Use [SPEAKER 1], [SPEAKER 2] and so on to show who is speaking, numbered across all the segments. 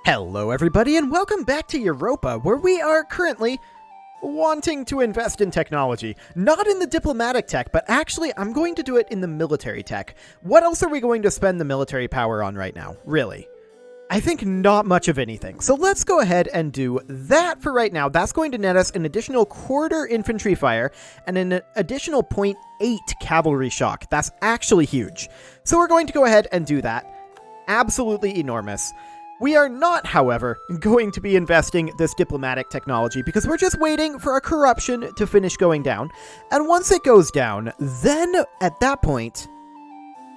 [SPEAKER 1] Hello everybody and welcome back to Europa, where we are currently wanting to invest in technology. Not in the diplomatic tech, but actually I'm going to do it in the military tech. What else are we going to spend the military power on right now, really? I think not much of anything. So let's go ahead and do that for right now. That's going to net us an additional quarter infantry fire and an additional 0.8 cavalry shock. That's actually huge. So we're going to go ahead and do that. Absolutely enormous. We are not, however, going to be investing this diplomatic technology because we're just waiting for our corruption to finish going down. And once it goes down, then at that point,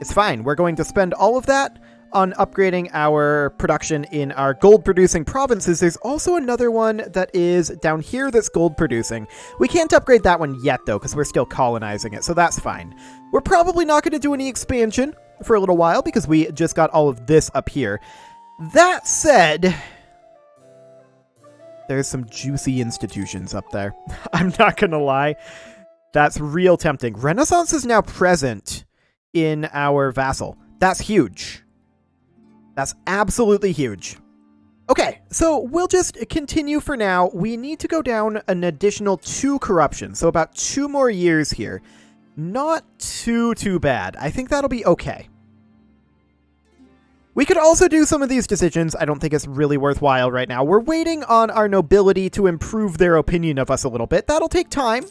[SPEAKER 1] it's fine. We're going to spend all of that on upgrading our production in our gold-producing provinces. There's also another one that is down here that's gold-producing. We can't upgrade that one yet, though, because we're still colonizing it, so that's fine. We're probably not going to do any expansion for a little while because we just got all of this up here. That said, there's some juicy institutions up there. I'm not gonna lie. That's real tempting. Renaissance is now present in our vassal. That's huge. That's absolutely huge. Okay, so we'll just continue for now. We need to go down an additional 2 corruption, so about 2 more years here. Not too bad. I think that'll be okay. We could also do some of these decisions. I don't think it's really worthwhile right now. We're waiting on our nobility to improve their opinion of us a little bit. That'll take time.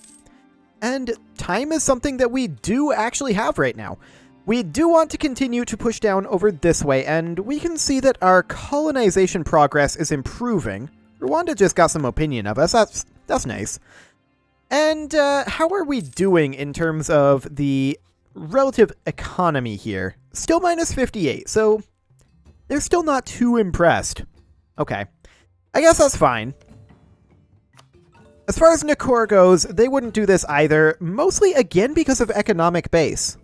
[SPEAKER 1] And time is something that we do actually have right now. We do want to continue to push down over this way, and we can see that our colonization progress is improving. Rwanda just got some opinion of us. That's nice. And how are we doing in terms of the relative economy here? Still minus 58, so they're still not too impressed. Okay. I guess that's fine. As far as Nakor goes, they wouldn't do this either, mostly again because of economic base.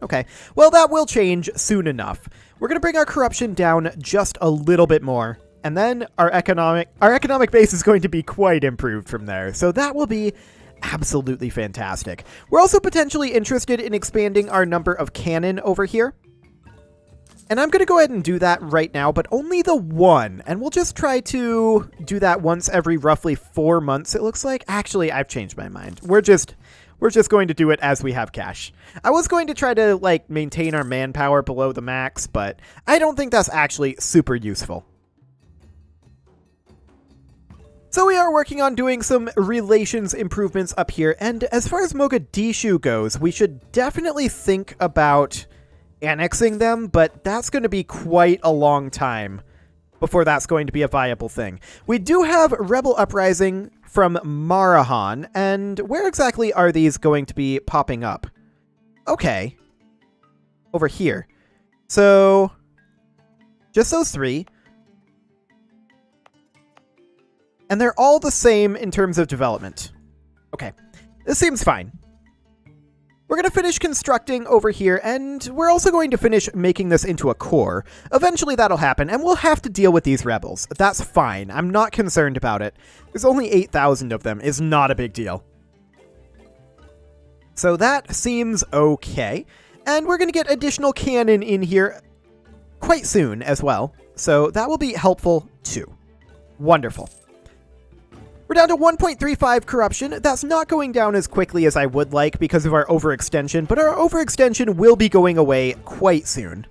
[SPEAKER 1] Okay. Well, that will change soon enough. We're going to bring our corruption down just a little bit more, and then our economic base is going to be quite improved from there. So that will be absolutely fantastic. We're also potentially interested in expanding our number of cannon over here. And I'm going to go ahead and do that right now, but only the 1. And we'll just try to do that once every roughly 4 months, it looks like. Actually, I've changed my mind. We're just going to do it as we have cash. I was going to try to, like, maintain our manpower below the max, but I don't think that's actually super useful. So we are working on doing some relations improvements up here. And as far as Mogadishu goes, we should definitely think about annexing them, but that's going to be quite a long time before that's going to be a viable thing. We do have Rebel Uprising from Marahan, and where exactly are these going to be popping up? Okay. Over here. So, just those 3. And they're all the same in terms of development. Okay. This seems fine. We're going to finish constructing over here, and we're also going to finish making this into a core. Eventually that'll happen, and we'll have to deal with these rebels. That's fine. I'm not concerned about it. There's only 8,000 of them. It's not a big deal. So that seems okay. And we're going to get additional cannon in here quite soon as well. So that will be helpful too. Wonderful. We're down to 1.35 corruption. That's not going down as quickly as I would like because of our overextension, but our overextension will be going away quite soon.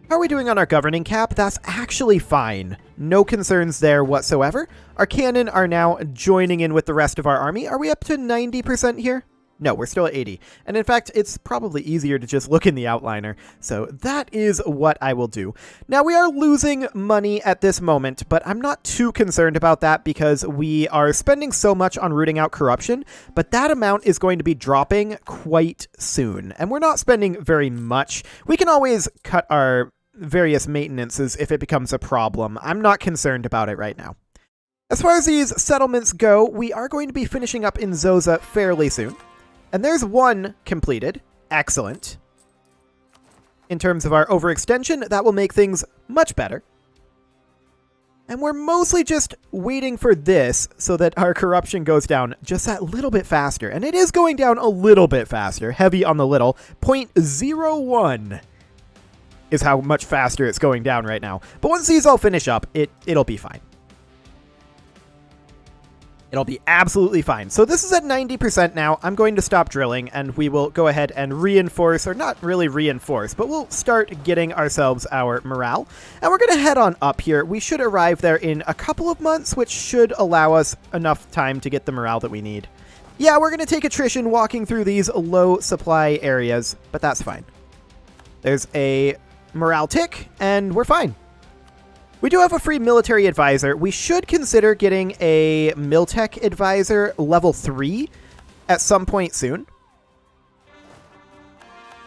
[SPEAKER 1] How are we doing on our governing cap? That's actually fine. No concerns there whatsoever. Our cannon are now joining in with the rest of our army. Are we up to 90% here? No, we're still at 80. And in fact, it's probably easier to just look in the outliner. So that is what I will do. Now, we are losing money at this moment, but I'm not too concerned about that because we are spending so much on rooting out corruption, but that amount is going to be dropping quite soon. And we're not spending very much. We can always cut our various maintenances if it becomes a problem. I'm not concerned about it right now. As far as these settlements go, we are going to be finishing up in Zoza fairly soon. And there's 1 completed. Excellent. In terms of our overextension, that will make things much better. And we're mostly just waiting for this so that our corruption goes down just that little bit faster. And it is going down a little bit faster. Heavy on the little. 0.01. is how much faster it's going down right now. But once these all finish up, it'll be fine. It'll be absolutely fine. So this is at 90% now. I'm going to stop drilling, and we will go ahead and reinforce, or not really reinforce, but we'll start getting ourselves our morale. And we're going to head on up here. We should arrive there in a couple of months, which should allow us enough time to get the morale that we need. Yeah, we're going to take attrition walking through these low supply areas, but that's fine. There's a morale tick, and we're fine. We do have a free military advisor. We should consider getting a Miltech advisor level 3 at some point soon.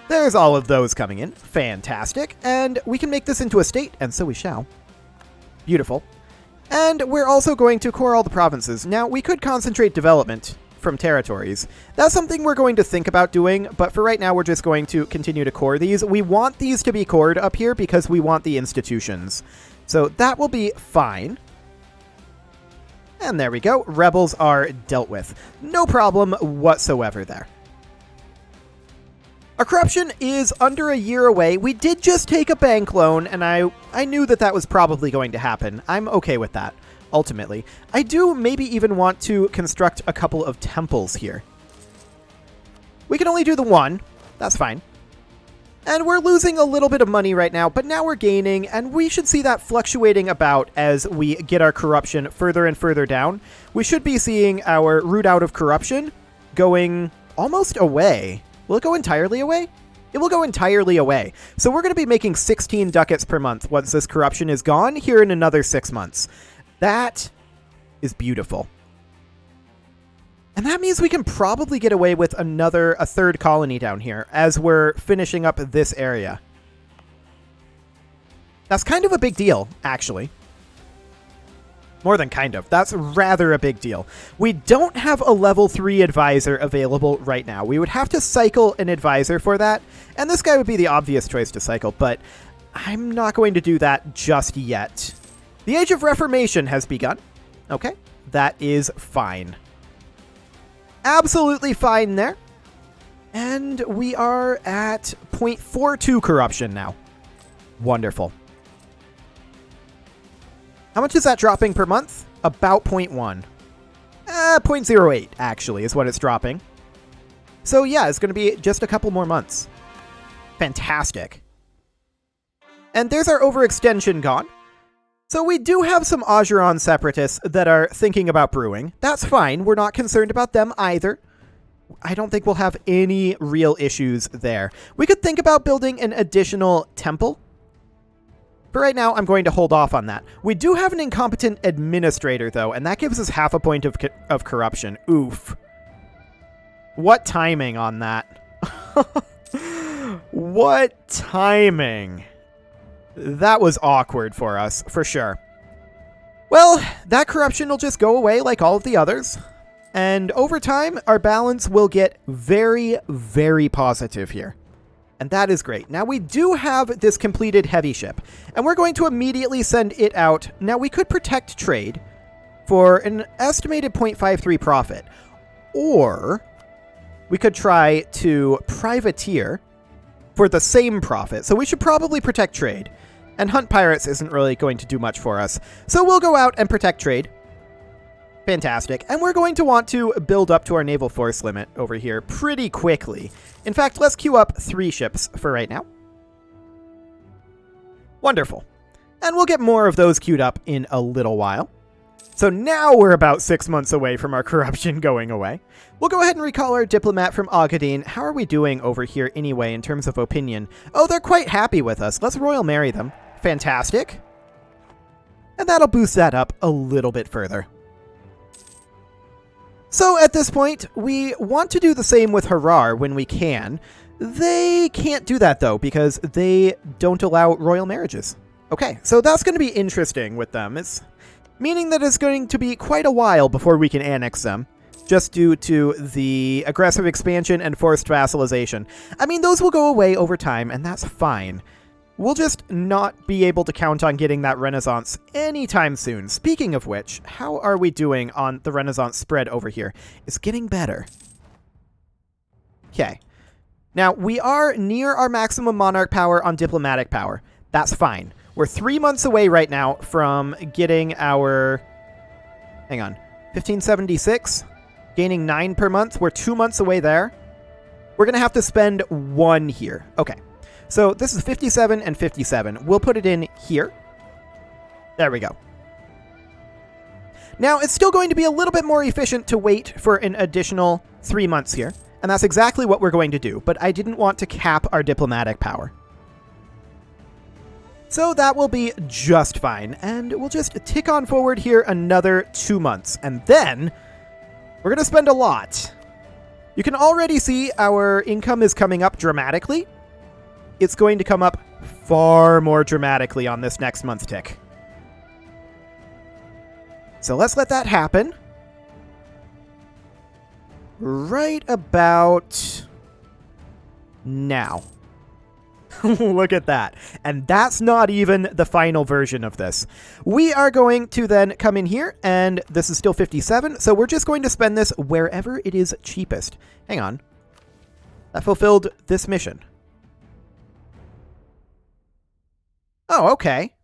[SPEAKER 1] There's all of those coming in. Fantastic. And we can make this into a state, and so we shall. Beautiful. And we're also going to core all the provinces. Now, we could concentrate development from territories. That's something we're going to think about doing, but for right now, we're just going to continue to core these. We want these to be cored up here because we want the institutions. So that will be fine. And there we go. Rebels are dealt with. No problem whatsoever there. Our corruption is under a year away. We did just take a bank loan, and I knew that that was probably going to happen. I'm okay with that, ultimately. I do maybe even want to construct a couple of temples here. We can only do the one. That's fine. And we're losing a little bit of money right now, but now we're gaining, and we should see that fluctuating about as we get our corruption further and further down. We should be seeing our root out of corruption going almost away. Will it go entirely away? It will go entirely away. So we're going to be making 16 ducats per month once this corruption is gone here in another 6 months. That is beautiful. And that means we can probably get away with a third colony down here as we're finishing up this area. That's kind of a big deal, actually. More than kind of. That's rather a big deal. We don't have a level 3 advisor available right now. We would have to cycle an advisor for that, and this guy would be the obvious choice to cycle, but I'm not going to do that just yet. The Age of Reformation has begun. Okay, that is fine. Absolutely fine there. And we are at 0.42 corruption now. Wonderful. How much is that dropping per month? About 0.1. 0.08, actually, is what it's dropping. So yeah, it's going to be just a couple more months. Fantastic. And there's our overextension gone. So we do have some Ajuran separatists that are thinking about brewing. That's fine. We're not concerned about them either. I don't think we'll have any real issues there. We could think about building an additional temple. For right now, I'm going to hold off on that. We do have an incompetent administrator, though, and that gives us half a point of corruption. Oof. What timing on that? What timing? That was awkward for us, for sure. Well, that corruption will just go away like all of the others. And over time, our balance will get very, very positive here. And that is great. Now, we do have this completed heavy ship, and we're going to immediately send it out. Now, we could protect trade for an estimated 0.53 profit, or we could try to privateer for the same profit. So we should probably protect trade. And hunt pirates isn't really going to do much for us. So we'll go out and protect trade. Fantastic. And we're going to want to build up to our naval force limit over here pretty quickly. In fact, let's queue up 3 ships for right now. Wonderful. And we'll get more of those queued up in a little while. So now we're about 6 months away from our corruption going away. We'll go ahead and recall our diplomat from Agadine. How are we doing over here anyway in terms of opinion? Oh, they're quite happy with us. Let's royal marry them. Fantastic. And that'll boost that up a little bit further. So at this point, we want to do the same with Harar when we can. They can't do that, though, because they don't allow royal marriages. Okay, so that's going to be interesting with them. It's meaning that it's going to be quite a while before we can annex them, just due to the aggressive expansion and forced vassalization. I mean, those will go away over time, and that's fine. We'll just not be able to count on getting that Renaissance anytime soon. Speaking of which, how are we doing on the Renaissance spread over here? It's getting better. Okay. Now, we are near our maximum monarch power on diplomatic power. That's fine. We're 3 months away right now from getting our... Hang on. 1576, gaining 9 per month. We're 2 months away there. We're going to have to spend 1 here. Okay. So this is 57 and 57. We'll put it in here. There we go. Now, it's still going to be a little bit more efficient to wait for an additional 3 months here. And that's exactly what we're going to do. But I didn't want to cap our diplomatic power. So that will be just fine. And we'll just tick on forward here another 2 months. And then we're going to spend a lot. You can already see our income is coming up dramatically. It's going to come up far more dramatically on this next month tick. So let's let that happen. Right about now. Look at that. And that's not even the final version of this. We are going to then come in here, and this is still 57, so we're just going to spend this wherever it is cheapest. Hang on. That fulfilled this mission. Oh, okay.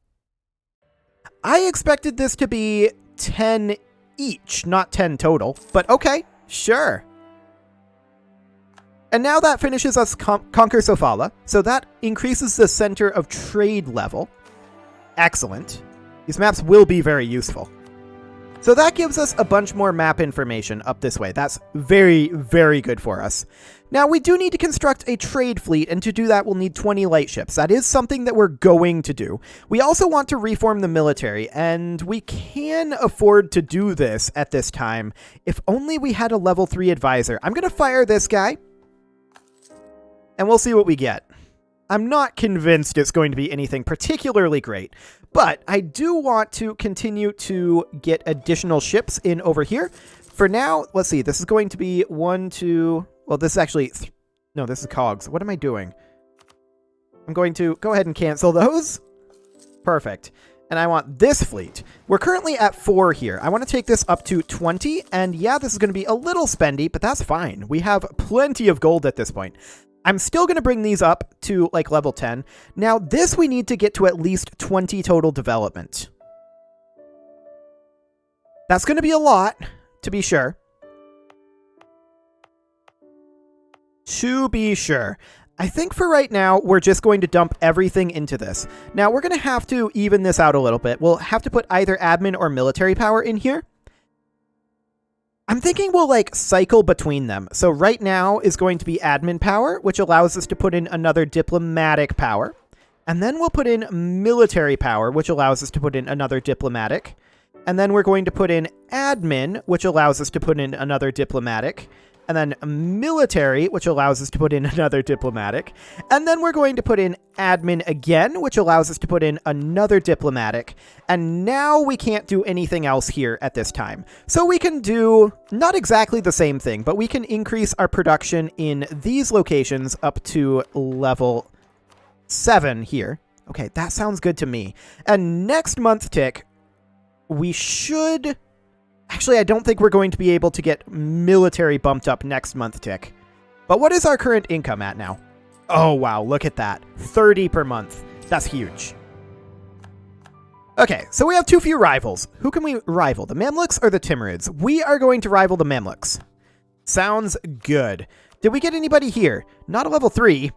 [SPEAKER 1] I expected this to be 10 each, not 10 total, but okay, sure. And now that finishes us Conquer Sofala, so that increases the center of trade level. Excellent. These maps will be very useful. So that gives us a bunch more map information up this way. That's very, very good for us. Now, we do need to construct a trade fleet, and to do that, we'll need 20 light ships. That is something that we're going to do. We also want to reform the military, and we can afford to do this at this time, if only we had a level 3 advisor. I'm going to fire this guy, and we'll see what we get. I'm not convinced it's going to be anything particularly great, but I do want to continue to get additional ships in over here. For now, let's see, this is going to be 1, 2... Well, this is actually... No, this is cogs. What am I doing? I'm going to go ahead and cancel those. Perfect. And I want this fleet. We're currently at 4 here. I want to take this up to 20. And yeah, this is going to be a little spendy, but that's fine. We have plenty of gold at this point. I'm still going to bring these up to like level 10. Now, this we need to get to at least 20 total development. That's going to be a lot, to be sure. To be sure. I think for right now, we're just going to dump everything into this. Now, we're going to have to even this out a little bit. We'll have to put either admin or military power in here. I'm thinking we'll like cycle between them. So right now is going to be admin power, which allows us to put in another diplomatic power. And then we'll put in military power, which allows us to put in another diplomatic. And then we're going to put in admin, which allows us to put in another diplomatic. And then military, which allows us to put in another diplomatic. And then we're going to put in admin again, which allows us to put in another diplomatic. And now we can't do anything else here at this time. So we can do not exactly the same thing, but we can increase our production in these locations up to level 7 here. Okay, that sounds good to me. And next month tick, we should... Actually, I don't think we're going to be able to get military bumped up next month tick. But what is our current income at now? Oh, wow, look at that. 30 per month. That's huge. Okay, so we have too few rivals. Who can we rival, the Mamluks or the Timurids? We are going to rival the Mamluks. Sounds good. Did we get anybody here? Not a level 3.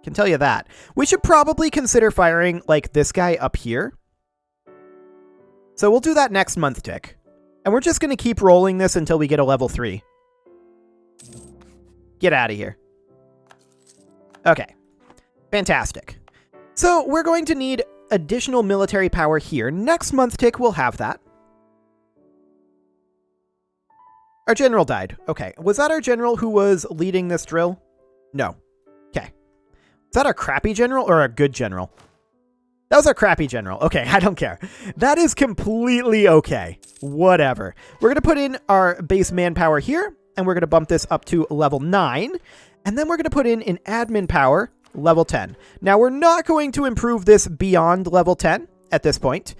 [SPEAKER 1] Can tell you that. We should probably consider firing, like, this guy up here. So we'll do that next month tick. And we're just going to keep rolling this until we get a level 3. Get out of here. Okay. Fantastic. So we're going to need additional military power here. Next month tick, we'll have that. Our general died. Okay. Was that our general who was leading this drill? No. Okay. Is that our crappy general or our good general? That was our crappy general. Okay, I don't care. That is completely okay. Whatever. We're going to put in our base manpower here, and we're going to bump this up to level 9. And then we're going to put in an admin power, level 10. Now, we're not going to improve this beyond level 10 at this point.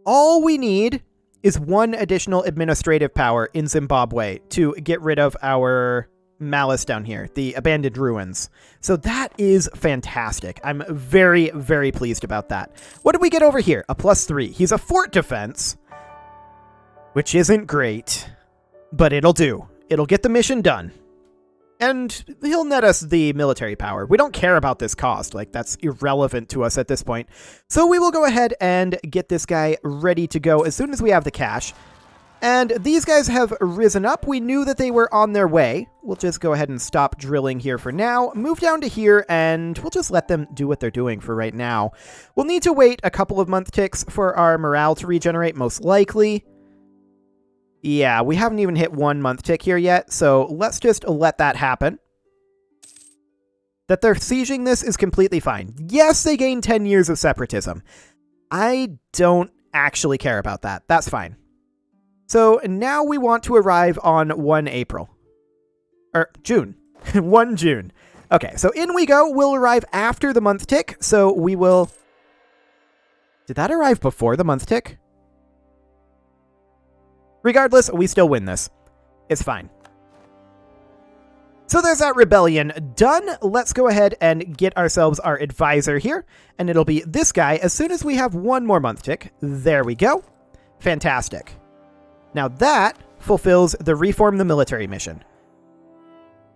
[SPEAKER 1] All we need is 1 additional administrative power in Zimbabwe to get rid of our Malice down here, the abandoned ruins. So that is fantastic. I'm very, very pleased about that. What did we get over here? A +3. He's a fort defense, which isn't great, but it'll do. It'll get the mission done. And he'll net us the military power. We don't care about this cost. Like, that's irrelevant to us at this point. So we will go ahead and get this guy ready to go as soon as we have the cash. And these guys have risen up. We knew that they were on their way. We'll just go ahead and stop drilling here for now. Move down to here, and we'll just let them do what they're doing for right now. We'll need to wait a couple of month ticks for our morale to regenerate, most likely. Yeah, we haven't even hit 1 month tick here yet, so let's just let that happen. That they're sieging this is completely fine. Yes, they gain 10 years of separatism. I don't actually care about that. That's fine. So now we want to arrive on 1 April. Or June. 1 June. Okay, so in we go. We'll arrive after the month tick, so we will... Did that arrive before the month tick? Regardless, we still win this. It's fine. So there's that rebellion done. Let's go ahead and get ourselves our advisor here. And it'll be this guy as soon as we have 1 more month tick. There we go. Fantastic. Now that fulfills the reform the military mission.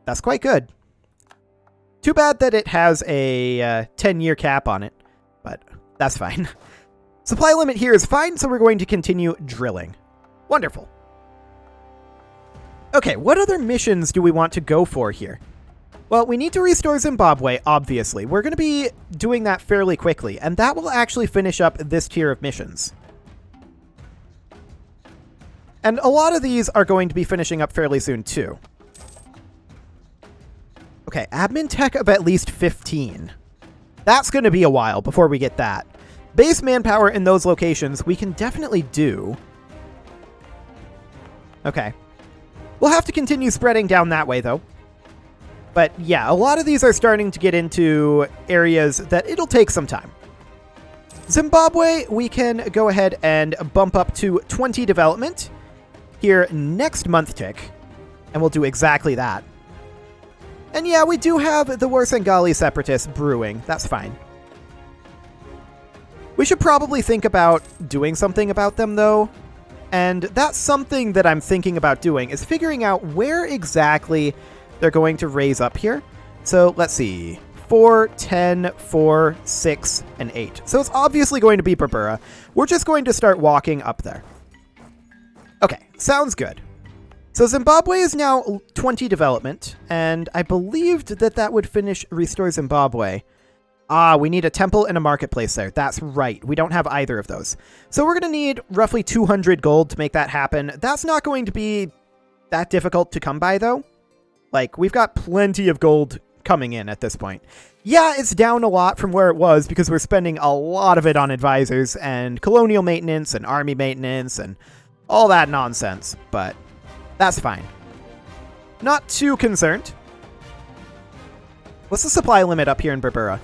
[SPEAKER 1] That's quite good. Too bad that it has a 10-year cap on it, but that's fine. Supply limit here is fine, so we're going to continue drilling. Wonderful. Okay, what other missions do we want to go for here? Well, we need to restore Zimbabwe, obviously. We're going to be doing that fairly quickly, and that will actually finish up this tier of missions. And a lot of these are going to be finishing up fairly soon, too. Okay, admin tech of at least 15. That's going to be a while before we get that. Base manpower in those locations we can definitely do. Okay. We'll have to continue spreading down that way, though. But yeah, a lot of these are starting to get into areas that it'll take some time. Zimbabwe, we can go ahead and bump up to 20 development here next month tick, and we'll do exactly that. And yeah, we do have the Warsangali separatists brewing. That's fine. We should probably think about doing something about them, though. And that's something that I'm thinking about doing, is figuring out where exactly they're going to raise up here. So let's see. 4, 10, 4, 6, and 8. So it's obviously going to be Berbera. We're just going to start walking up there. Okay, sounds good. So Zimbabwe is now 20 development, and I believed that that would finish Restore Zimbabwe. Ah, we need a temple and a marketplace there. That's right. We don't have either of those. So we're going to need roughly 200 gold to make that happen. That's not going to be that difficult to come by, though. Like, we've got plenty of gold coming in at this point. Yeah, it's down a lot from where it was because we're spending a lot of it on advisors and colonial maintenance and army maintenance and all that nonsense, but that's fine. Not too concerned. What's the supply limit up here in Berbera?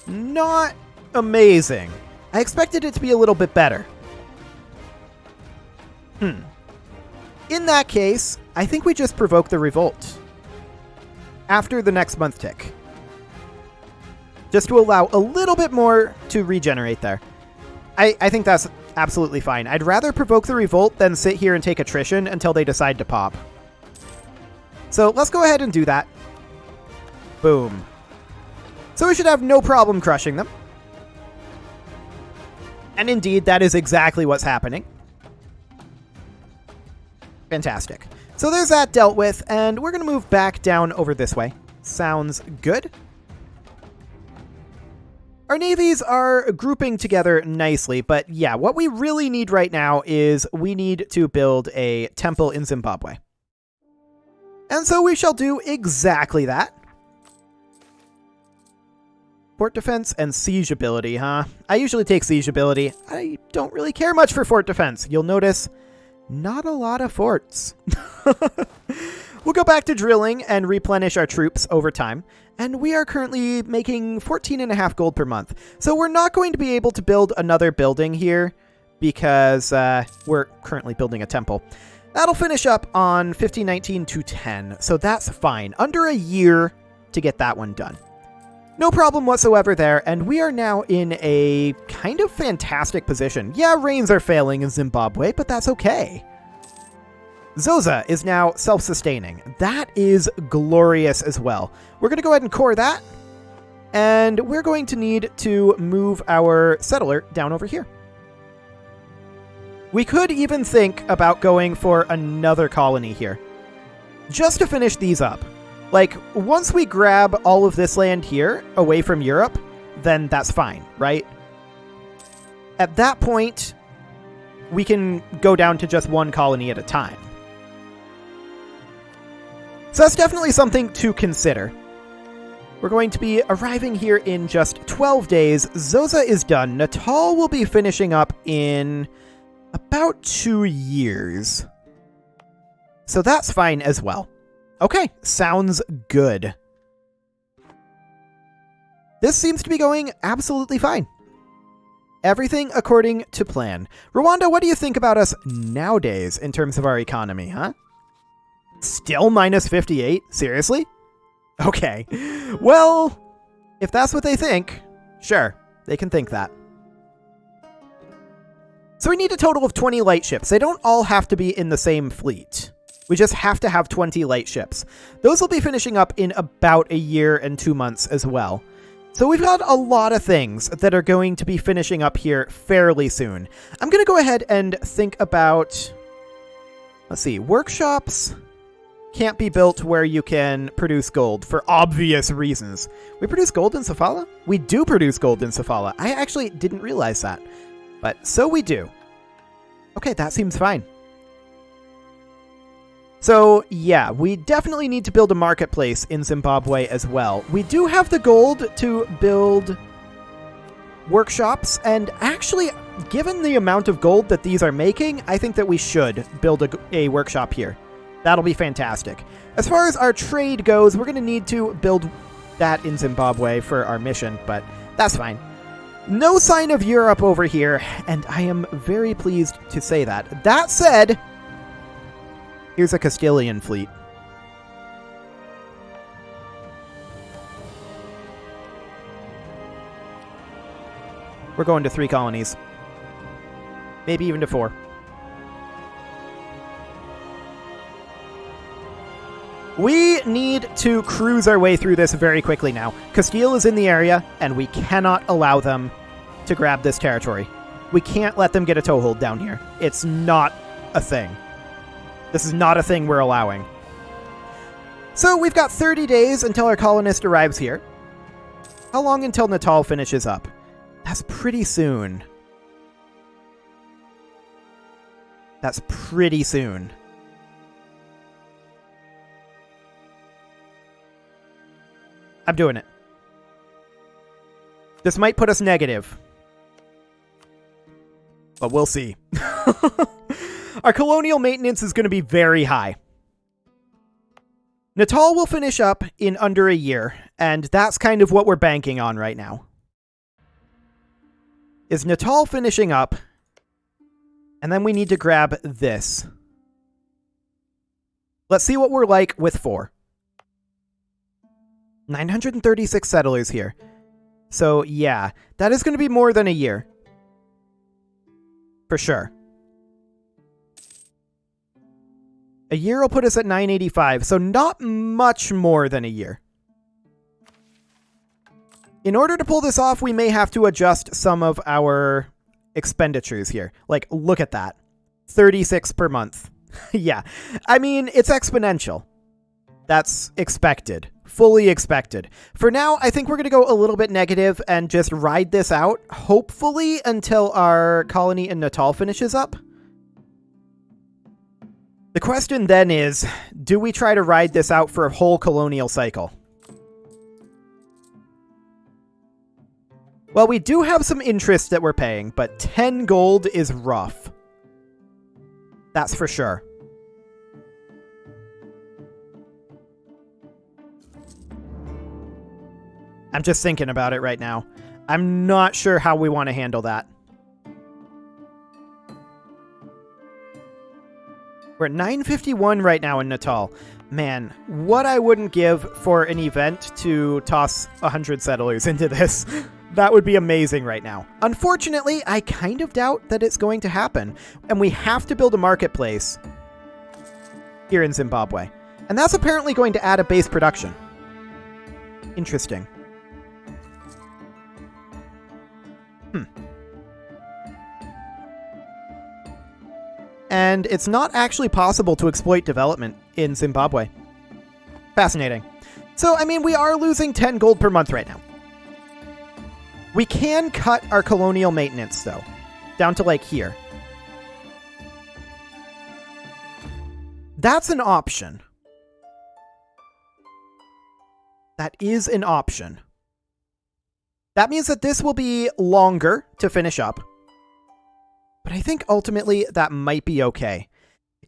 [SPEAKER 1] Not amazing. I expected it to be a little bit better. In that case, I think we just provoke the revolt after the next month tick. Just to allow a little bit more to regenerate there. I think that's absolutely fine. I'd rather provoke the revolt than sit here and take attrition until they decide to pop. So let's go ahead and do that. Boom. So we should have no problem crushing them. And indeed, that is exactly what's happening. Fantastic. So there's that dealt with, and we're going to move back down over this way. Sounds good. Our navies are grouping together nicely, but yeah, what we really need right now is we need to build a temple in Zimbabwe. And so we shall do exactly that. Fort defense and siege ability, huh? I usually take siege ability. I don't really care much for fort defense. You'll notice not a lot of forts. We'll go back to drilling and replenish our troops over time. And we are currently making 14.5 gold per month. So we're not going to be able to build another building here because we're currently building a temple. That'll finish up on 1519 to 10, so that's fine. Under a year to get that one done. No problem whatsoever there, and we are now in a kind of fantastic position. Yeah, rains are failing in Zimbabwe, but that's okay. Zoza is now self-sustaining. That is glorious as well. We're going to go ahead and core that, and we're going to need to move our settler down over here. We could even think about going for another colony here, just to finish these up. Like, once we grab all of this land here, away from Europe, then that's fine, right? At that point, we can go down to just one colony at a time. So that's definitely something to consider. We're going to be arriving here in just 12 days. Zoza is done. Natal will be finishing up in about 2 years. So that's fine as well. Okay, sounds good. This seems to be going absolutely fine. Everything according to plan. Rwanda, what do you think about us nowadays in terms of our economy, huh? Still minus 58? Seriously? Okay. Well, if that's what they think, sure, they can think that. So we need a total of 20 light ships. They don't all have to be in the same fleet. We just have to have 20 light ships. Those will be finishing up in about a year and 2 months as well. So we've got a lot of things that are going to be finishing up here fairly soon. I'm going to go ahead and think about, let's see, workshops can't be built where you can produce gold for obvious reasons. We produce gold in Sofala? We do produce gold in Sofala. I actually didn't realize that, but so we do. Okay, that seems fine. So, yeah, we definitely need to build a marketplace in Zimbabwe as well. We do have the gold to build workshops, and actually, given the amount of gold that these are making, I think that we should build a workshop here. That'll be fantastic. As far as our trade goes, we're going to need to build that in Zimbabwe for our mission, but that's fine. No sign of Europe over here, and I am very pleased to say that. That said, here's a Castilian fleet. We're going to 3 colonies. Maybe even to 4. We need to cruise our way through this very quickly now. Castile is in the area, and we cannot allow them to grab this territory. We can't let them get a toehold down here. It's not a thing. This is not a thing we're allowing. So we've got 30 days until our colonist arrives here. How long until Natal finishes up? That's pretty soon. That's pretty soon. I'm doing it. This might put us negative, but we'll see. Our colonial maintenance is going to be very high. Natal will finish up in under a year, and that's kind of what we're banking on right now. Is Natal finishing up, and then we need to grab this. Let's see what we're like with 4. 936 settlers here. So, yeah, that is going to be more than a year. For sure. A year will put us at 985, so not much more than a year. In order to pull this off, we may have to adjust some of our expenditures here. Like, look at that. 36 per month. Yeah, I mean, it's exponential. That's expected. Fully expected. For now, I think we're going to go a little bit negative and just ride this out, hopefully until our colony in Natal finishes up. The question then is, do we try to ride this out for a whole colonial cycle? Well, we do have some interest that we're paying, but 10 gold is rough. That's for sure. I'm just thinking about it right now. I'm not sure how we want to handle that. We're at 951 right now in Natal. Man, what I wouldn't give for an event to toss 100 settlers into this. That would be amazing right now. Unfortunately, I kind of doubt that it's going to happen. And we have to build a marketplace here in Zimbabwe. And that's apparently going to add a base production. Interesting. And it's not actually possible to exploit development in Zimbabwe. Fascinating. So, I mean, we are losing 10 gold per month right now. We can cut our colonial maintenance, though, down to, like, here. That's an option. That is an option. That means that this will be longer to finish up. But I think ultimately that might be okay.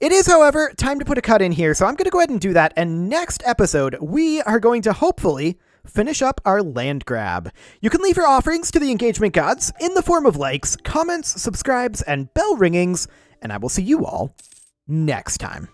[SPEAKER 1] It is, however, time to put a cut in here, so I'm going to go ahead and do that. And next episode, we are going to hopefully finish up our land grab. You can leave your offerings to the engagement gods in the form of likes, comments, subscribes, and bell ringings, and I will see you all next time.